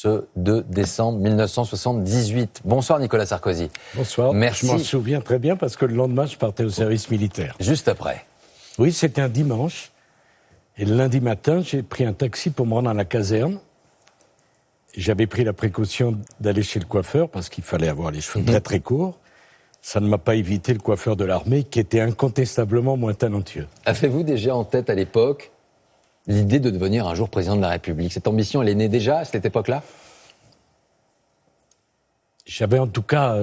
ce 2 décembre 1978. Bonsoir Nicolas Sarkozy. Bonsoir. Merci. Je m'en souviens très bien parce que le lendemain, je partais au service militaire. Juste après. Oui, c'était un dimanche. Et le lundi matin, j'ai pris un taxi pour me rendre à la caserne. J'avais pris la précaution d'aller chez le coiffeur parce qu'il fallait avoir les cheveux très très courts. Ça ne m'a pas évité le coiffeur de l'armée qui était incontestablement moins talentueux. Avez-vous déjà en tête à l'époque l'idée de devenir un jour président de la République? Cette ambition, elle est née déjà à cette époque-là? J'avais en tout cas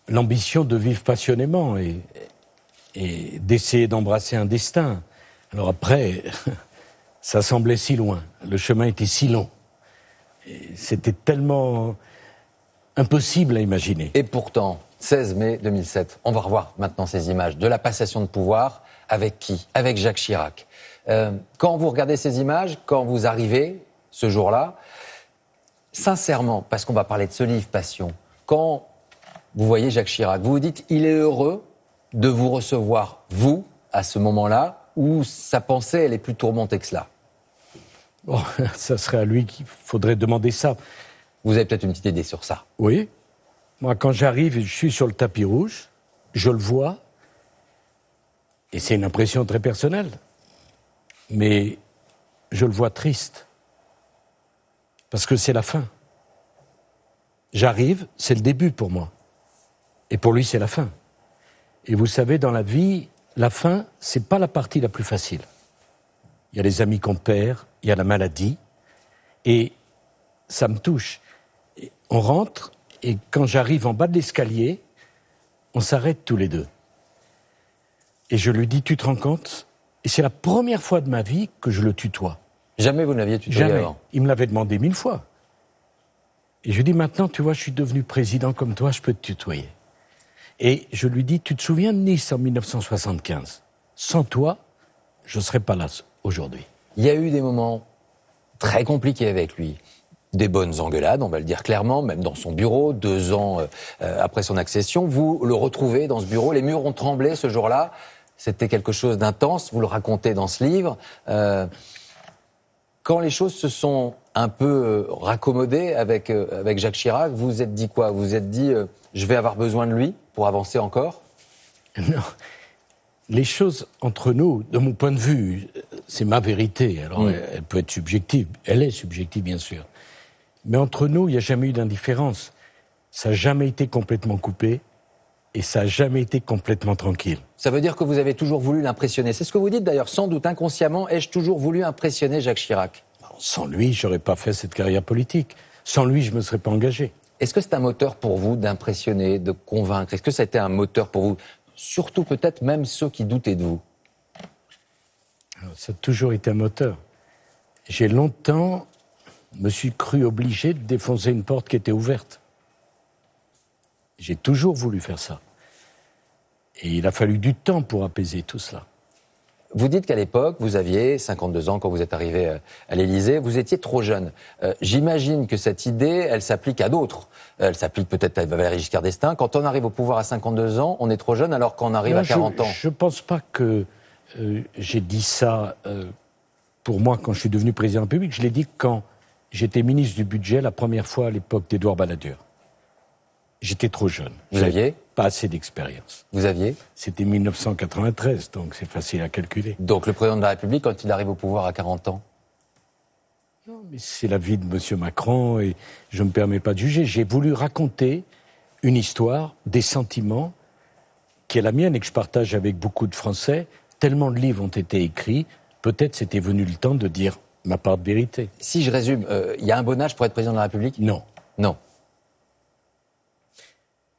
l'ambition de vivre passionnément et d'essayer d'embrasser un destin. Alors après, ça semblait si loin, le chemin était si long. Et c'était tellement impossible à imaginer. Et pourtant, 16 mai 2007, on va revoir maintenant ces images de la passation de pouvoir. Avec qui? Avec Jacques Chirac. Quand vous regardez ces images, quand vous arrivez ce jour-là, sincèrement, parce qu'on va parler de ce livre Passion, quand vous voyez Jacques Chirac, vous vous dites il est heureux de vous recevoir, vous, à ce moment-là, où sa pensée, elle est plus tourmentée que cela? Bon, ça serait à lui qu'il faudrait demander ça. Vous avez peut-être une petite idée sur ça? Oui. Moi, quand j'arrive et je suis sur le tapis rouge, je le vois, et c'est une impression très personnelle, mais je le vois triste, parce que c'est la fin. J'arrive, c'est le début pour moi, et pour lui, c'est la fin. Et vous savez, dans la vie, la fin, c'est pas la partie la plus facile. Il y a les amis qu'on perd, il y a la maladie, et ça me touche. On rentre, et quand j'arrive en bas de l'escalier, on s'arrête tous les deux. Et je lui dis, tu te rends compte? Et c'est la première fois de ma vie que je le tutoie. Jamais vous ne l'aviez tutoyé Jamais. avant? Il me l'avait demandé 1000 fois. Et je lui dis, maintenant, tu vois, je suis devenu président comme toi, je peux te tutoyer. Et je lui dis, tu te souviens de Nice en 1975? Sans toi, je ne serais pas là aujourd'hui. Il y a eu des moments très compliqués avec lui. Des bonnes engueulades, on va le dire clairement, même dans son bureau, 2 ans après son accession. Vous le retrouvez dans ce bureau, les murs ont tremblé ce jour-là. C'était quelque chose d'intense, vous le racontez dans ce livre. Quand les choses se sont un peu raccommodées avec Jacques Chirac, vous vous êtes dit quoi? Vous vous êtes dit, je vais avoir besoin de lui pour avancer encore? Non. Les choses entre nous, de mon point de vue, c'est ma vérité. Alors, elle peut être subjective. Elle est subjective, bien sûr. Mais entre nous, il n'y a jamais eu d'indifférence. Ça n'a jamais été complètement coupé et ça n'a jamais été complètement tranquille. Ça veut dire que vous avez toujours voulu l'impressionner. C'est ce que vous dites d'ailleurs, sans doute inconsciemment. Ai-je toujours voulu impressionner Jacques Chirac? Sans lui, je n'aurais pas fait cette carrière politique. Sans lui, je ne me serais pas engagé. Est-ce que c'est un moteur pour vous d'impressionner, de convaincre? Est-ce que ça a été un moteur pour vous? Surtout peut-être même ceux qui doutaient de vous. Alors, ça a toujours été un moteur. J'ai longtemps me suis cru obligé de défoncer une porte qui était ouverte. J'ai toujours voulu faire ça. Et il a fallu du temps pour apaiser tout cela. Vous dites qu'à l'époque, vous aviez 52 ans quand vous êtes arrivé à l'Élysée, vous étiez trop jeune. J'imagine que cette idée, elle s'applique à d'autres. Elle s'applique peut-être à Valéry Giscard d'Estaing. Quand on arrive au pouvoir à 52 ans, on est trop jeune alors qu'on arrive à 40 ans. Je ne pense pas que j'ai dit ça pour moi quand je suis devenu président de la République. Je l'ai dit quand j'étais ministre du budget la première fois à l'époque d'Édouard Balladur. J'étais trop jeune. Vous aviez? Pas assez d'expérience. Vous aviez? C'était 1993, donc c'est facile à calculer. Donc le président de la République, quand il arrive au pouvoir à 40 ans? Non, mais c'est la vie de M. Macron et je ne me permets pas de juger. J'ai voulu raconter une histoire, des sentiments, qui est la mienne et que je partage avec beaucoup de Français. Tellement de livres ont été écrits, peut-être c'était venu le temps de dire ma part de vérité. Si je résume, il y a un bon âge pour être président de la République? Non. Non.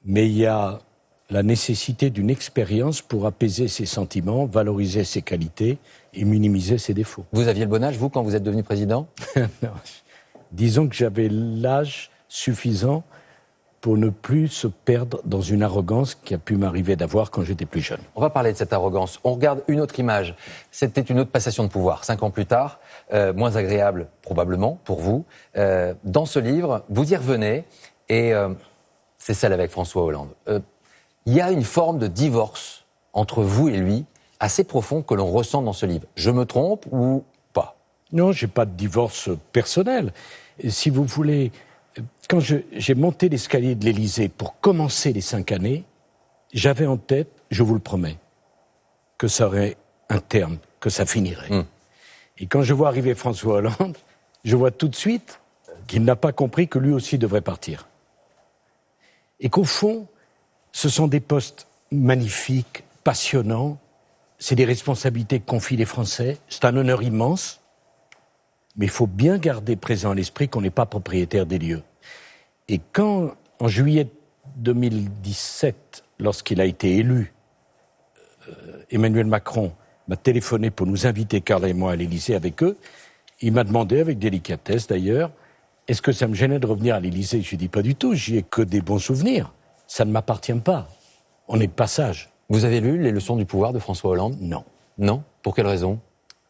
Mais il y a la nécessité d'une expérience pour apaiser ses sentiments, valoriser ses qualités et minimiser ses défauts. Vous aviez le bon âge, vous, quand vous êtes devenu président? Non. Disons que j'avais l'âge suffisant pour ne plus se perdre dans une arrogance qui a pu m'arriver d'avoir quand j'étais plus jeune. On va parler de cette arrogance. On regarde une autre image. C'était une autre passation de pouvoir, 5 ans plus tard, moins agréable probablement pour vous. Dans ce livre, vous y revenez et c'est celle avec François Hollande. Il y a une forme de divorce entre vous et lui assez profond que l'on ressent dans ce livre. Je me trompe ou pas? Non, j'ai pas de divorce personnel. Et si vous voulez, quand j'ai monté l'escalier de l'Élysée pour commencer les 5 années, j'avais en tête, je vous le promets, que ça aurait un terme, que ça finirait. Et quand je vois arriver François Hollande, je vois tout de suite qu'il n'a pas compris que lui aussi devrait partir. Et qu'au fond, ce sont des postes magnifiques, passionnants, c'est des responsabilités que confient les Français, c'est un honneur immense, mais il faut bien garder présent à l'esprit qu'on n'est pas propriétaire des lieux. Et quand, en juillet 2017, lorsqu'il a été élu, Emmanuel Macron m'a téléphoné pour nous inviter, Carla et moi, à l'Élysée avec eux, il m'a demandé, avec délicatesse d'ailleurs, est-ce que ça me gênait de revenir à l'Élysée? Je lui ai dit pas du tout, j'y ai que des bons souvenirs. Ça ne m'appartient pas. On est de passage. Vous avez lu Les leçons du pouvoir de François Hollande? Non. Non? Pour quelle raison?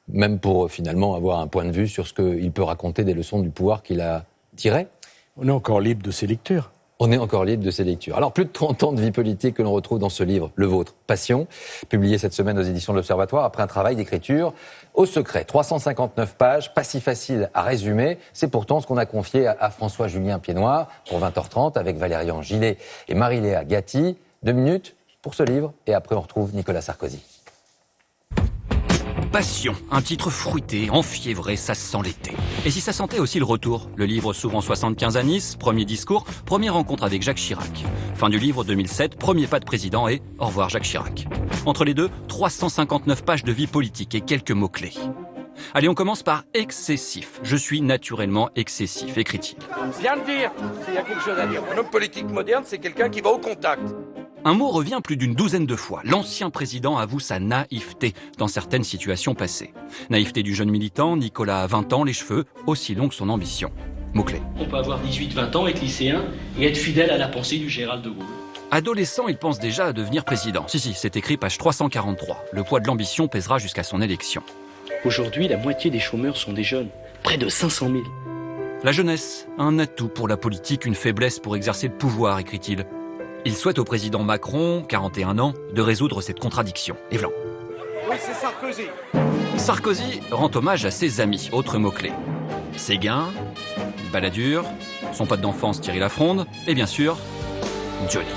Même pour finalement avoir un point de vue sur ce qu'il peut raconter des leçons du pouvoir qu'il a tirées? On est encore libre de ses lectures. On est encore libre de ses lectures. Alors, plus de 30 ans de vie politique que l'on retrouve dans ce livre, le vôtre, Passion, publié cette semaine aux éditions de l'Observatoire, après un travail d'écriture au secret. 359 pages, pas si facile à résumer. C'est pourtant ce qu'on a confié à François-Julien Piednoir pour 20h30 avec Valérian Gillet et Marie-Léa Gatti. 2 minutes pour ce livre et après on retrouve Nicolas Sarkozy. Passion, un titre fruité, enfiévré, ça sent l'été. Et si ça sentait aussi le retour? Le livre s'ouvre en 75 à Nice, premier discours, première rencontre avec Jacques Chirac. Fin du livre 2007, premier pas de président et au revoir Jacques Chirac. Entre les deux, 359 pages de vie politique et quelques mots-clés. Allez, on commence par excessif. Je suis naturellement excessif, écrit-il. Viens le dire, s'il y a quelque chose à dire. Un homme politique moderne, c'est quelqu'un qui va au contact. Un mot revient plus d'une douzaine de fois. L'ancien président avoue sa naïveté dans certaines situations passées. Naïveté du jeune militant, Nicolas a 20 ans, les cheveux aussi longs que son ambition. Mot-clé. On peut avoir 18-20 ans, être lycéen et être fidèle à la pensée du général de Gaulle. Adolescent, il pense déjà à devenir président. Si, c'est écrit page 343. Le poids de l'ambition pèsera jusqu'à son élection. Aujourd'hui, la moitié des chômeurs sont des jeunes. Près de 500 000. La jeunesse, un atout pour la politique, une faiblesse pour exercer le pouvoir, écrit-il. Il souhaite au président Macron, 41 ans, de résoudre cette contradiction. Et voilà. Oui, c'est Sarkozy. Sarkozy rend hommage à ses amis, autre mot-clé. Séguin, Balladur, son pote d'enfance Thierry Lafronde, et bien sûr, Johnny.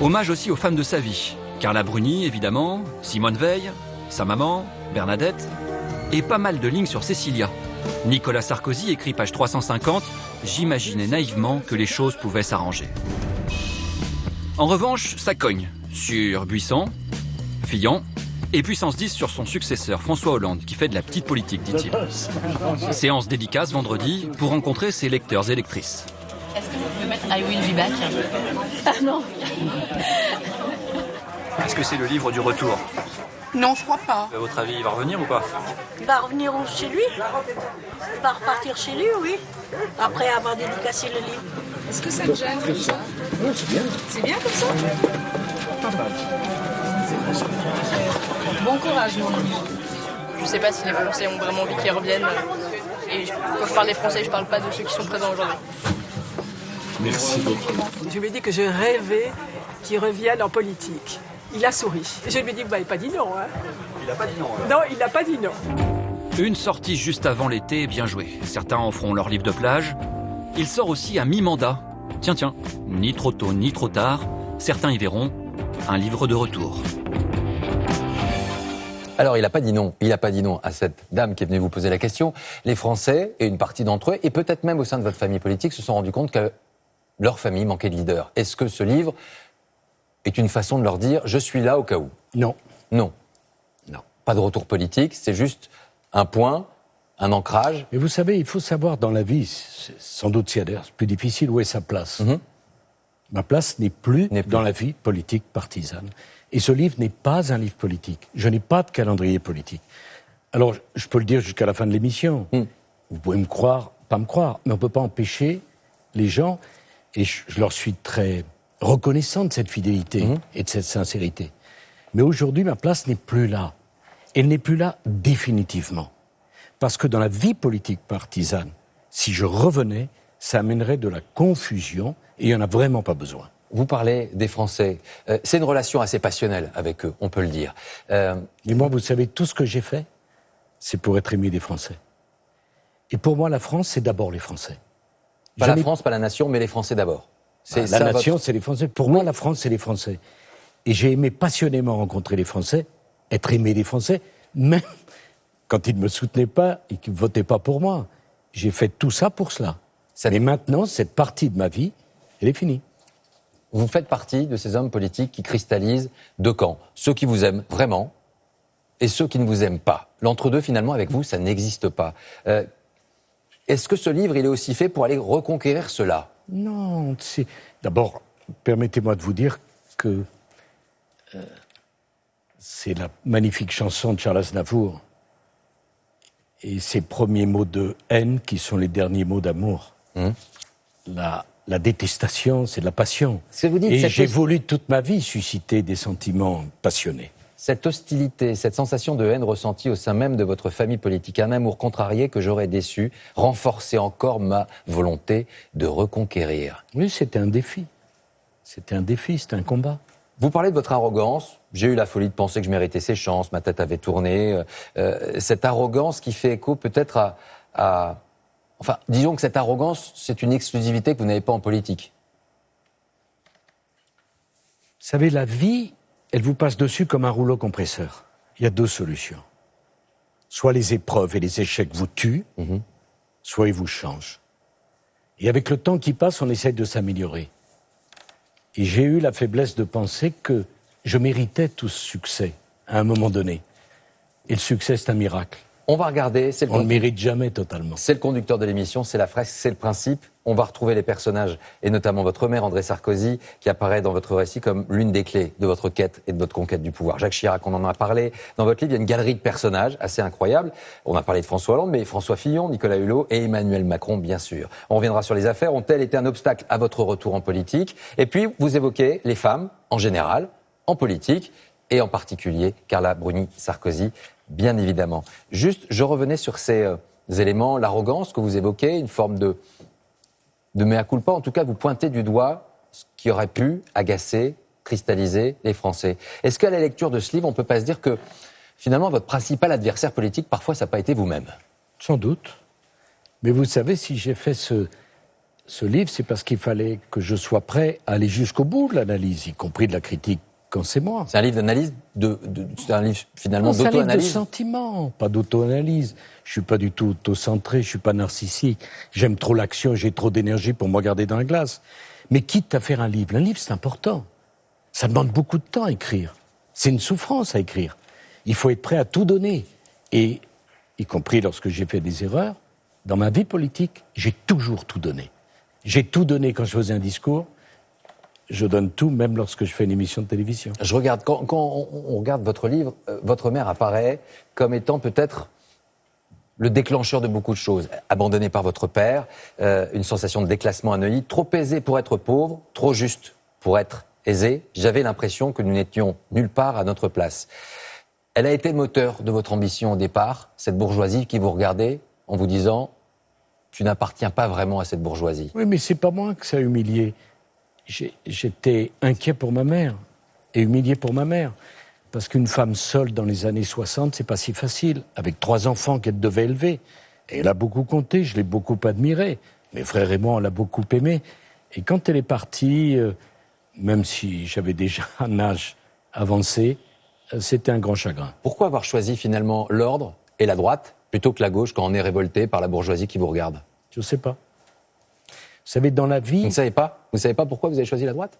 Hommage aussi aux femmes de sa vie. Carla Bruni, évidemment, Simone Veil, sa maman, Bernadette, et pas mal de lignes sur Cécilia. Nicolas Sarkozy écrit page 350 « J'imaginais naïvement que les choses pouvaient s'arranger ». En revanche, ça cogne sur Buisson, Fillon et puissance 10 sur son successeur François Hollande qui fait de la petite politique, dit-il. Séance dédicace vendredi pour rencontrer ses lecteurs et lectrices. Est-ce que vous pouvez mettre I Will Be Back? Ah non. Est-ce que c'est le livre du retour? Non, je crois pas. À votre avis, il va revenir ou pas? Il va revenir chez lui. Il va repartir chez lui, oui. Après avoir dédicacé le livre. Est-ce que ça te gêne comme ça? Non, c'est bien. C'est bien comme ça? Bon courage, mon ami. Je sais pas si les Français ont vraiment envie qu'ils reviennent. Et quand je parle des Français, je parle pas de ceux qui sont présents aujourd'hui. Merci beaucoup. Je lui ai dit que je rêvais qu'il revienne en politique. Il a souri. Et je lui ai dit, il n'a pas dit non. Hein. Il n'a pas dit non. Non, il n'a pas dit non. Une sortie juste avant l'été, bien jouée. Certains en feront leur livre de plage. Il sort aussi à mi-mandat. Tiens, ni trop tôt ni trop tard. Certains y verront un livre de retour. Alors, il n'a pas dit non. Il n'a pas dit non à cette dame qui est venue vous poser la question. Les Français, et une partie d'entre eux, et peut-être même au sein de votre famille politique, se sont rendus compte que leur famille manquait de leader. Est-ce que ce livre est une façon de leur dire « je suis là au cas où ». Non. Non. Non. Pas de retour politique, c'est juste un point, un ancrage. Mais vous savez, il faut savoir dans la vie, sans doute c'est plus difficile, où est sa place. Ma place n'est plus dans la vie politique partisane. Et ce livre n'est pas un livre politique. Je n'ai pas de calendrier politique. Alors, je peux le dire jusqu'à la fin de l'émission. Vous pouvez me croire, pas me croire, mais on ne peut pas empêcher les gens, et je leur suis très reconnaissant de cette fidélité et de cette sincérité. Mais aujourd'hui, ma place n'est plus là. Elle n'est plus là définitivement. Parce que dans la vie politique partisane, si je revenais, ça amènerait de la confusion et il n'y en a vraiment pas besoin. Vous parlez des Français. C'est une relation assez passionnelle avec eux, on peut le dire. Et moi, vous savez tout ce que j'ai fait c'est pour être aimé des Français. Et pour moi, la France, c'est d'abord les Français. Pas la France, pas la nation, mais les Français d'abord. La nation, c'est les Français. Pour moi, la France, c'est les Français. Et j'ai aimé passionnément rencontrer les Français, être aimé des Français, même quand ils ne me soutenaient pas et qu'ils ne votaient pas pour moi. J'ai fait tout ça pour cela. Mais maintenant, cette partie de ma vie, elle est finie. Vous faites partie de ces hommes politiques qui cristallisent deux camps. Ceux qui vous aiment vraiment et ceux qui ne vous aiment pas. L'entre-deux, finalement, avec vous, ça n'existe pas. Est-ce que ce livre, il est aussi fait pour aller reconquérir cela ? Non, d'abord, permettez-moi de vous dire que c'est la magnifique chanson de Charles Aznavour et ses premiers mots de haine qui sont les derniers mots d'amour. La détestation, c'est de la passion. Et j'ai voulu toute ma vie susciter des sentiments passionnés. Cette hostilité, cette sensation de haine ressentie au sein même de votre famille politique, un amour contrarié que j'aurais déçu, renforçait encore ma volonté de reconquérir. Oui, c'était un défi. C'était un combat. Vous parlez de votre arrogance. J'ai eu la folie de penser que je méritais ces chances, ma tête avait tourné. Cette arrogance qui fait écho peut-être Enfin, disons que cette arrogance, c'est une exclusivité que vous n'avez pas en politique. Vous savez, la vie, elle vous passe dessus comme un rouleau compresseur. Il y a deux solutions. Soit les épreuves et les échecs vous tuent, soit ils vous changent. Et avec le temps qui passe, on essaie de s'améliorer. Et j'ai eu la faiblesse de penser que je méritais tout ce succès à un moment donné. Et le succès, c'est un miracle. On va regarder. On ne le mérite jamais totalement. C'est le conducteur de l'émission, c'est la fresque, c'est le principe. On va retrouver les personnages, et notamment votre mère, André Sarkozy, qui apparaît dans votre récit comme l'une des clés de votre quête et de votre conquête du pouvoir. Jacques Chirac, on en a parlé. Dans votre livre, il y a une galerie de personnages assez incroyable. On a parlé de François Hollande, mais François Fillon, Nicolas Hulot et Emmanuel Macron, bien sûr. On reviendra sur les affaires. Ont-elles été un obstacle à votre retour en politique ? Et puis, vous évoquez les femmes, en général, en politique, et en particulier Carla Bruni-Sarkozy, bien évidemment. Juste, je revenais sur ces éléments, l'arrogance que vous évoquez, une forme de mea culpa. En tout cas, vous pointez du doigt ce qui aurait pu agacer, cristalliser les Français. Est-ce qu'à la lecture de ce livre, on ne peut pas se dire que, finalement, votre principal adversaire politique, parfois, ça n'a pas été vous-même ? Sans doute. Mais vous savez, si j'ai fait ce livre, c'est parce qu'il fallait que je sois prêt à aller jusqu'au bout de l'analyse, y compris de la critique quand c'est moi. C'est un livre d'analyse, c'est un livre finalement d'auto-analyse. C'est un livre de sentiments, pas d'auto-analyse. Je suis pas du tout auto-centré, je suis pas narcissique. J'aime trop l'action, j'ai trop d'énergie pour me regarder dans la glace. Mais quitte à faire un livre c'est important. Ça demande beaucoup de temps à écrire. C'est une souffrance à écrire. Il faut être prêt à tout donner. Et, y compris lorsque j'ai fait des erreurs, dans ma vie politique, j'ai toujours tout donné. J'ai tout donné quand je faisais un discours. Je donne tout, même lorsque je fais une émission de télévision. Je regarde, quand on regarde votre livre, votre mère apparaît comme étant peut-être le déclencheur de beaucoup de choses. Abandonnée par votre père, une sensation de déclassement à Neuilly, trop aisée pour être pauvre, trop juste pour être aisée. J'avais l'impression que nous n'étions nulle part à notre place. Elle a été le moteur de votre ambition au départ, cette bourgeoisie qui vous regardait en vous disant « Tu n'appartiens pas vraiment à cette bourgeoisie ». Oui, mais c'est pas moi que ça a humilié. J'étais inquiet pour ma mère et humilié pour ma mère. Parce qu'une femme seule dans les années 60, c'est pas si facile, avec 3 enfants qu'elle devait élever. Et elle a beaucoup compté, je l'ai beaucoup admirée. Mes frères et moi, on l'a beaucoup aimée. Et quand elle est partie, même si j'avais déjà un âge avancé, c'était un grand chagrin. Pourquoi avoir choisi finalement l'ordre et la droite plutôt que la gauche quand on est révolté par la bourgeoisie qui vous regarde ? Je sais pas. Vous savez, dans la vie... Vous ne savez pas ? Vous ne savez pas pourquoi vous avez choisi la droite ?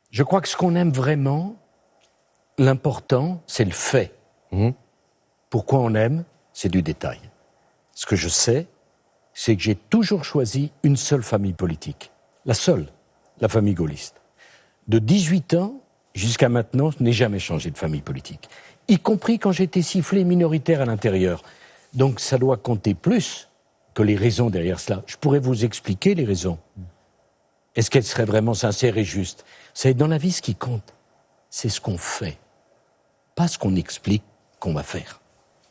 Je crois que ce qu'on aime vraiment, l'important, c'est le fait. Pourquoi on aime, c'est du détail. Ce que je sais, c'est que j'ai toujours choisi une seule famille politique. La seule, la famille gaulliste. De 18 ans jusqu'à maintenant, je n'ai jamais changé de famille politique. Y compris quand j'étais sifflé minoritaire à l'intérieur. Donc ça doit compter plus que les raisons derrière cela. Je pourrais vous expliquer les raisons. Est-ce qu'elles seraient vraiment sincères et justes ? C'est dans la vie ce qui compte. C'est ce qu'on fait, pas ce qu'on explique qu'on va faire.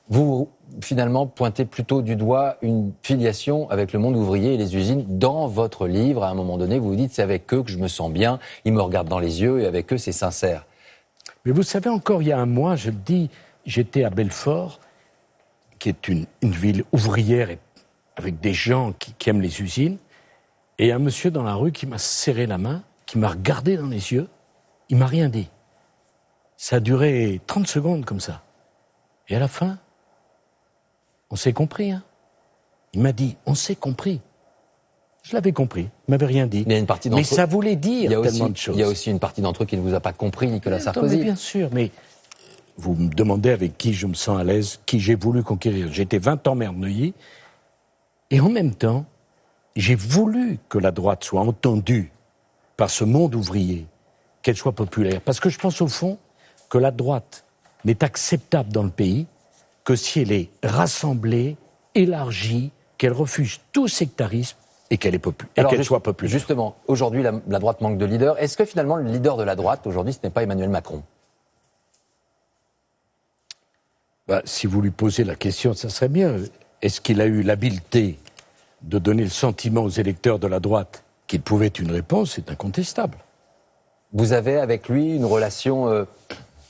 Vous, finalement, pointez plutôt du doigt une filiation avec le monde ouvrier et les usines. Dans votre livre, à un moment donné, vous vous dites « c'est avec eux que je me sens bien, ils me regardent dans les yeux et avec eux, c'est sincère ». Mais vous savez, encore il y a un mois, je le dis, j'étais à Belfort qui est une ville ouvrière et avec des gens qui aiment les usines, et un monsieur dans la rue qui m'a serré la main, qui m'a regardé dans les yeux, il m'a rien dit. Ça a duré 30 secondes comme ça. Et à la fin, on s'est compris. Hein. Il m'a dit, on s'est compris. Je l'avais compris, il m'avait rien dit. Il y a une partie d'entre mais ça voulait dire tellement de choses. Il y a aussi une partie d'entre eux qui ne vous a pas compris, Nicolas Attends, Sarkozy. mais bien sûr, mais vous me demandez avec qui je me sens à l'aise, qui j'ai voulu conquérir. J'ai été 20 ans maire de Neuilly, et en même temps, j'ai voulu que la droite soit entendue par ce monde ouvrier, qu'elle soit populaire. Parce que je pense au fond que la droite n'est acceptable dans le pays que si elle est rassemblée, élargie, qu'elle refuse tout sectarisme et qu'elle soit populaire. Justement, aujourd'hui, la droite manque de leader. Est-ce que finalement, le leader de la droite, aujourd'hui, ce n'est pas Emmanuel Macron ? Si vous lui posez la question, ça serait mieux. Est-ce qu'il a eu l'habileté de donner le sentiment aux électeurs de la droite qu'il pouvait être une réponse ? C'est incontestable. Vous avez avec lui une relation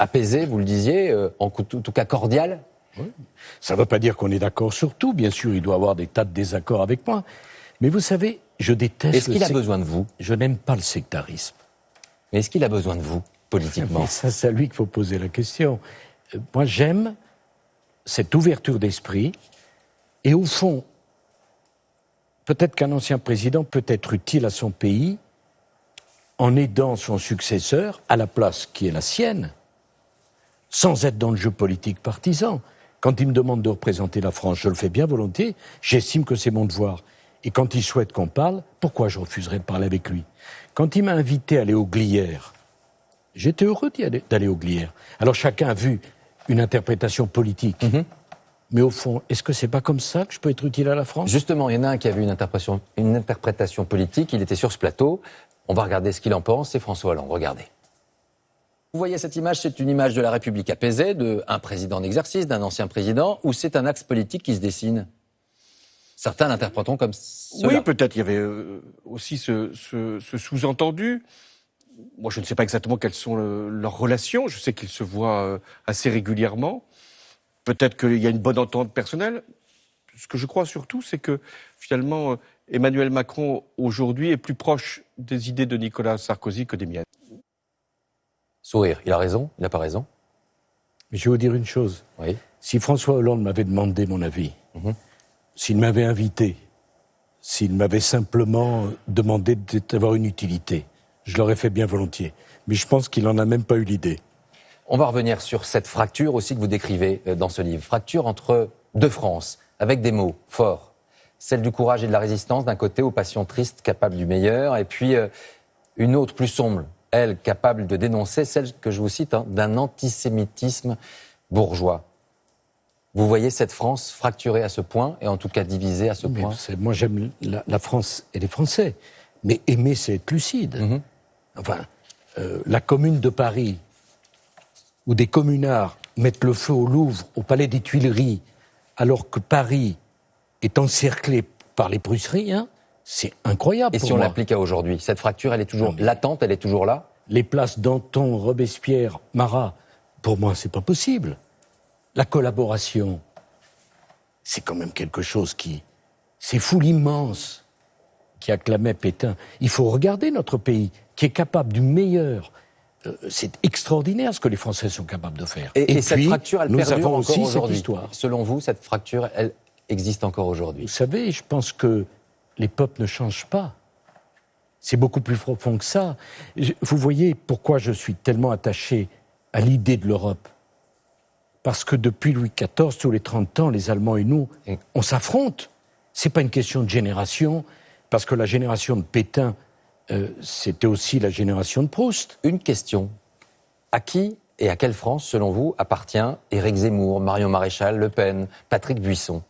apaisée, vous le disiez, en tout cas cordiale ? Oui. Ça ne veut pas dire qu'on est d'accord sur tout. Bien sûr, il doit avoir des tas de désaccords avec moi. Mais vous savez, je déteste... Est-ce qu'il a besoin de vous ? Je n'aime pas le sectarisme. Mais est-ce qu'il a besoin de vous, politiquement ? Ça, c'est à lui qu'il faut poser la question. Moi, j'aime cette ouverture d'esprit. Et au fond, peut-être qu'un ancien président peut être utile à son pays en aidant son successeur à la place qui est la sienne, sans être dans le jeu politique partisan. Quand il me demande de représenter la France, je le fais bien volontiers, j'estime que c'est mon devoir. Et quand il souhaite qu'on parle, pourquoi je refuserais de parler avec lui ? Quand il m'a invité à aller au Glières, j'étais heureux d'aller au Glières. Alors chacun a vu une interprétation politique. Mais au fond, est-ce que c'est pas comme ça que je peux être utile à la France ? Justement, il y en a un qui a vu une interprétation politique, il était sur ce plateau. On va regarder ce qu'il en pense, c'est François Hollande, regardez. Vous voyez cette image, c'est une image de la République apaisée, d'un président en exercice, d'un ancien président, ou c'est un axe politique qui se dessine ? Certains l'interpréteront comme cela. Oui, peut-être il y avait aussi ce sous-entendu. Moi, je ne sais pas exactement quelles sont leurs relations. Je sais qu'ils se voient assez régulièrement. Peut-être qu'il y a une bonne entente personnelle. Ce que je crois surtout, c'est que finalement, Emmanuel Macron, aujourd'hui, est plus proche des idées de Nicolas Sarkozy que des miennes. Sourire, il a raison, il n'a pas raison. Mais je vais vous dire une chose. Oui. Si François Hollande m'avait demandé mon avis, s'il m'avait invité, s'il m'avait simplement demandé d'avoir une utilité, je l'aurais fait bien volontiers. Mais je pense qu'il n'en a même pas eu l'idée. On va revenir sur cette fracture aussi que vous décrivez dans ce livre. Fracture entre deux France, avec des mots forts. Celle du courage et de la résistance d'un côté, aux passions tristes, capables du meilleur, et puis une autre plus sombre, elle, capable de dénoncer, celle que je vous cite, d'un antisémitisme bourgeois. Vous voyez cette France fracturée à ce point, et en tout cas divisée à ce point ? Moi, j'aime la France et les Français, mais aimer, c'est être lucide. Enfin, la Commune de Paris, où des communards mettent le feu au Louvre, au Palais des Tuileries, alors que Paris est encerclé par les Prusseries, c'est incroyable. Et si on l'applique à aujourd'hui, cette fracture, elle est toujours latente, elle est toujours là ? Les places Danton, Robespierre, Marat, pour moi, c'est pas possible. La collaboration, c'est quand même quelque chose c'est foule immense qui acclamait Pétain. Il faut regarder notre pays, qui est capable du meilleur. C'est extraordinaire ce que les Français sont capables de faire. Et puis, cette fracture, elle perdure encore aussi aujourd'hui. cette histoire. Selon vous, cette fracture, elle existe encore aujourd'hui. Vous savez, je pense que les peuples ne changent pas. C'est beaucoup plus profond que ça. Vous voyez pourquoi je suis tellement attaché à l'idée de l'Europe. Parce que depuis Louis XIV, tous les 30 ans, les Allemands et nous, on s'affronte. C'est pas une question de génération, parce que la génération de Pétain, c'était aussi la génération de Proust. Une question. À qui et à quelle France, selon vous, appartient Éric Zemmour, Marion Maréchal, Le Pen, Patrick Buisson ?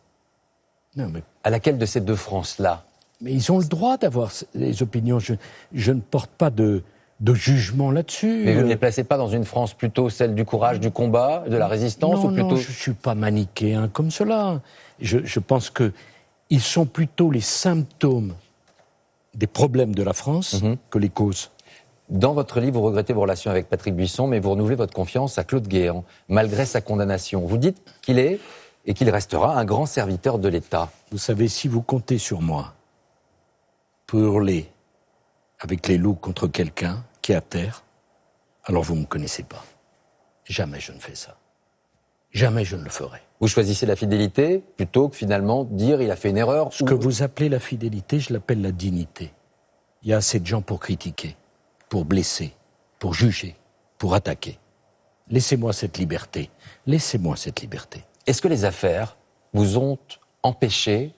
Non, mais... À laquelle de ces deux France-là ? Mais ils ont le droit d'avoir des opinions. Je ne porte pas de jugement là-dessus. Mais vous ne les placez pas dans une France plutôt celle du courage, du combat, de la résistance, ou plutôt... Non, je ne suis pas manichéen comme cela. Je pense qu'ils sont plutôt les symptômes des problèmes de la France que les causes. Dans votre livre, vous regrettez vos relations avec Patrick Buisson, mais vous renouvelez votre confiance à Claude Guéant, malgré sa condamnation. Vous dites qu'il est, et qu'il restera un grand serviteur de l'État. Vous savez, si vous comptez sur moi pour hurler avec les loups contre quelqu'un qui est à terre, alors vous ne me connaissez pas. Jamais je ne fais ça. Jamais je ne le ferai. Vous choisissez la fidélité plutôt que finalement dire il a fait une erreur. Ce que vous appelez la fidélité, je l'appelle la dignité. Il y a assez de gens pour critiquer, pour blesser, pour juger, pour attaquer. Laissez-moi cette liberté. Laissez-moi cette liberté. Est-ce que les affaires vous ont empêché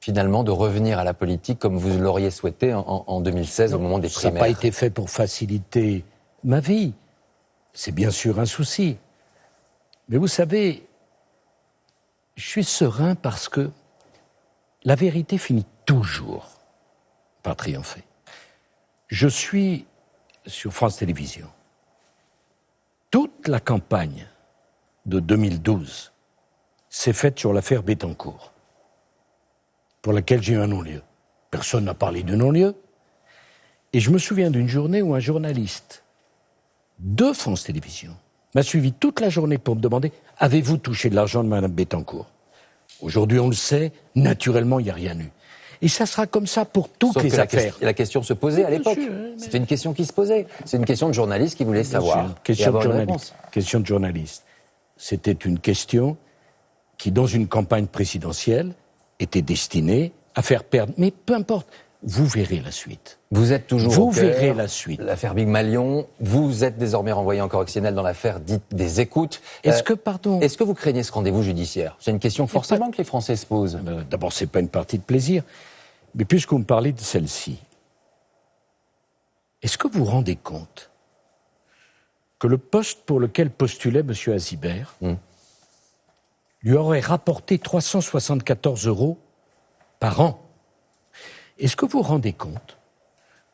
finalement de revenir à la politique comme vous l'auriez souhaité en 2016 au moment des primaires? Ça n'a pas été fait pour faciliter ma vie. C'est bien sûr un souci. Mais vous savez, je suis serein parce que la vérité finit toujours par triompher. Je suis sur France Télévisions. Toute la campagne de 2012 s'est faite sur l'affaire Bettencourt, pour laquelle j'ai eu un non-lieu. Personne n'a parlé de non-lieu. Et je me souviens d'une journée où un journaliste de France Télévisions m'a suivi toute la journée pour me demander « Avez-vous touché de l'argent de Mme Bettencourt ?» Aujourd'hui, on le sait, naturellement, il n'y a rien eu. Et ça sera comme ça pour toutes les affaires. La question se posait à l'époque. C'était une question qui se posait. C'est une question de journaliste qui voulait savoir. Question de journaliste. C'était une question qui, dans une campagne présidentielle, était destinée à faire perdre. Mais peu importe, vous verrez la suite. Vous êtes toujours Vous au cœur. verrez la suite. L'affaire Big Malion, vous êtes désormais renvoyé en correctionnel dans l'affaire dite des écoutes. Est-ce que vous craignez ce rendez-vous judiciaire? C'est une question forcément que les Français se posent. D'abord, c'est pas une partie de plaisir. Mais puisque vous me parlez de celle-ci, est-ce que vous vous rendez compte que le poste pour lequel postulait M. Azibert lui aurait rapporté 374 € par an? Est-ce que vous vous rendez compte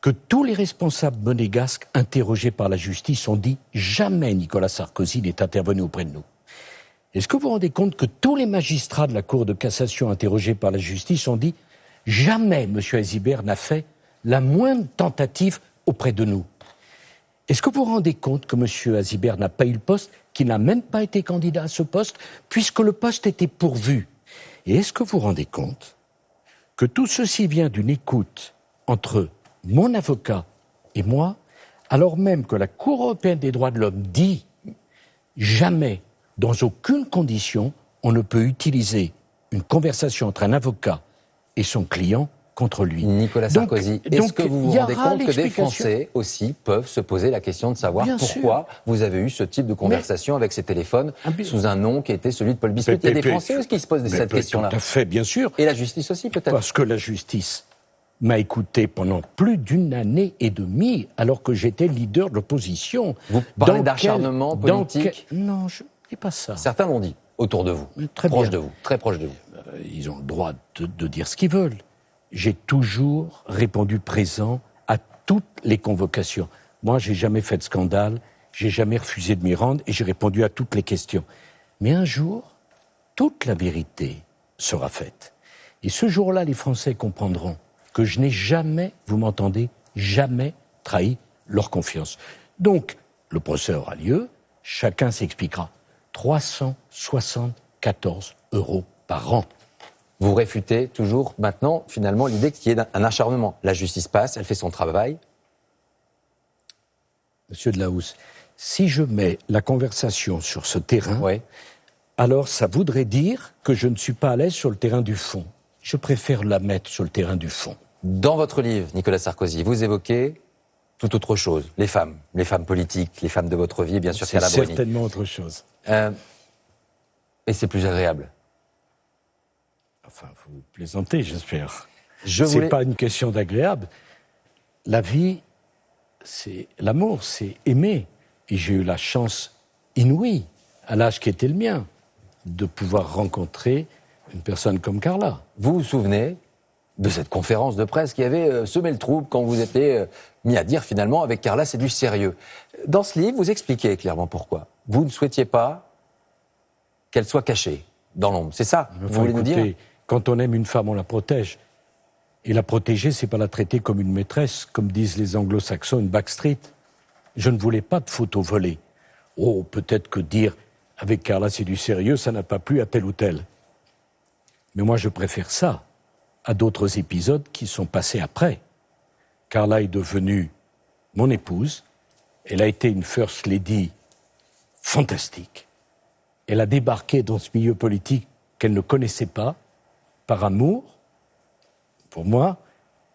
que tous les responsables monégasques interrogés par la justice ont dit « Jamais Nicolas Sarkozy n'est intervenu auprès de nous ». Est-ce que vous vous rendez compte que tous les magistrats de la Cour de cassation interrogés par la justice ont dit « Jamais M. Azibert n'a fait la moindre tentative auprès de nous ». Est-ce que vous vous rendez compte que M. Azibert n'a pas eu le poste, qu'il n'a même pas été candidat à ce poste, puisque le poste était pourvu? Et est-ce que vous vous rendez compte que tout ceci vient d'une écoute entre mon avocat et moi, alors même que la Cour européenne des droits de l'homme dit jamais, dans aucune condition, on ne peut utiliser une conversation entre un avocat et son client contre lui. Nicolas Sarkozy, est-ce que vous vous rendez compte que des Français aussi peuvent se poser la question de savoir pourquoi vous avez eu ce type de conversation avec ces téléphones sous un nom qui était celui de Paul Bismuth? Il y a des Français aussi qui se posent cette question-là. Tout à fait, bien sûr. Et la justice aussi, peut-être? Parce que la justice m'a écouté pendant plus d'une année et demie, alors que j'étais leader de l'opposition. Vous parlez d'acharnement politique? Non, je ne dis pas ça. Certains l'ont dit, autour de vous, très proche de vous, très proche de vous. Ils ont le droit de dire ce qu'ils veulent. J'ai toujours répondu présent à toutes les convocations. Moi, j'ai jamais fait de scandale, j'ai jamais refusé de m'y rendre et j'ai répondu à toutes les questions. Mais un jour, toute la vérité sera faite. Et ce jour-là, les Français comprendront que je n'ai jamais, vous m'entendez, jamais trahi leur confiance. Donc, le procès aura lieu, chacun s'expliquera. 374 € par an. Vous réfutez toujours maintenant, finalement, l'idée qu'il y ait un acharnement. La justice passe, elle fait son travail. Monsieur Delahousse, si je mets la conversation sur ce terrain, alors ça voudrait dire que je ne suis pas à l'aise sur le terrain du fond. Je préfère la mettre sur le terrain du fond. Dans votre livre, Nicolas Sarkozy, vous évoquez tout autre chose. Les femmes politiques, les femmes de votre vie, bien sûr, c'est Carla Bruni. certainement autre chose. Et c'est plus agréable. Enfin, vous plaisantez, j'espère. C'est pas une question d'agréable. La vie, c'est l'amour, c'est aimer. Et j'ai eu la chance inouïe, à l'âge qui était le mien, de pouvoir rencontrer une personne comme Carla. Vous vous souvenez de cette conférence de presse qui avait semé le trouble quand vous étiez mis à dire finalement avec Carla c'est du sérieux. Dans ce livre, vous expliquez clairement pourquoi. Vous ne souhaitiez pas qu'elle soit cachée dans l'ombre. C'est ça, vous voulez nous dire ? Quand on aime une femme, on la protège. Et la protéger, c'est pas la traiter comme une maîtresse, comme disent les anglo-saxons, une backstreet. Je ne voulais pas de photos volées. Oh, peut-être que dire avec Carla, c'est du sérieux, ça n'a pas plu à tel ou tel. Mais moi, je préfère ça à d'autres épisodes qui sont passés après. Carla est devenue mon épouse. Elle a été une first lady fantastique. Elle a débarqué dans ce milieu politique qu'elle ne connaissait pas, par amour, pour moi,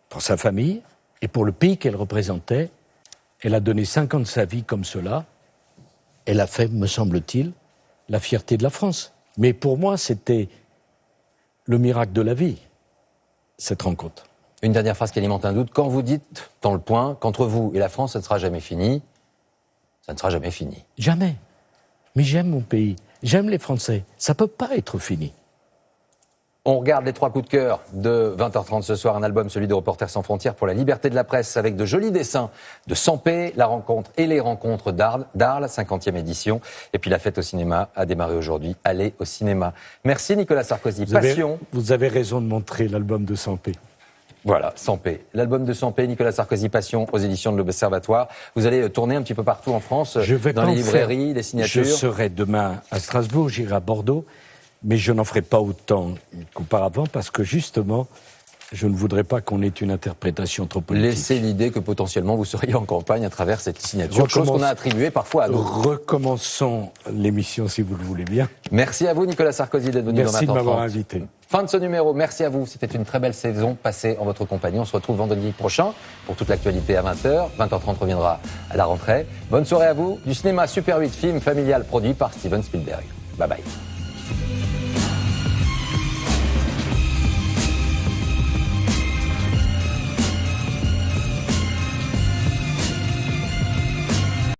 pour sa famille et pour le pays qu'elle représentait. Elle a donné 5 ans de sa vie comme cela. Elle a fait, me semble-t-il, la fierté de la France. Mais pour moi, c'était le miracle de la vie, cette rencontre. Une dernière phrase qui alimente un doute. Quand vous dites dans le point qu'entre vous et la France, ça ne sera jamais fini, ça ne sera jamais fini. Jamais. Mais j'aime mon pays, j'aime les Français. Ça ne peut pas être fini. On regarde les 3 coups de cœur de 20h30 ce soir, un album, celui de Reporters sans frontières pour la liberté de la presse, avec de jolis dessins de Sampé, la rencontre et les rencontres d'Arles, 50e édition. Et puis la fête au cinéma a démarré aujourd'hui. Allez au cinéma. Merci Nicolas Sarkozy. Passion. Vous avez raison de montrer l'album de Sampé. Voilà, Sampé. L'album de Sampé, Nicolas Sarkozy, Passion, aux éditions de l'Observatoire. Vous allez tourner un petit peu partout en France, dans les librairies, les signatures. Je serai demain à Strasbourg, j'irai à Bordeaux. Mais je n'en ferai pas autant qu'auparavant parce que justement, je ne voudrais pas qu'on ait une interprétation trop politique. Laissez l'idée que potentiellement vous seriez en campagne à travers cette signature, chose qu'on a attribuée parfois à d'autres. Recommençons l'émission si vous le voulez bien. Merci à vous Nicolas Sarkozy d'être venu dans 20h30. Merci de m'avoir invité. Fin de ce numéro, merci à vous. C'était une très belle saison passée en votre compagnie. On se retrouve vendredi prochain pour toute l'actualité à 20h. 20h30 reviendra à la rentrée. Bonne soirée à vous. Du cinéma Super 8, film familial produit par Steven Spielberg. Bye bye.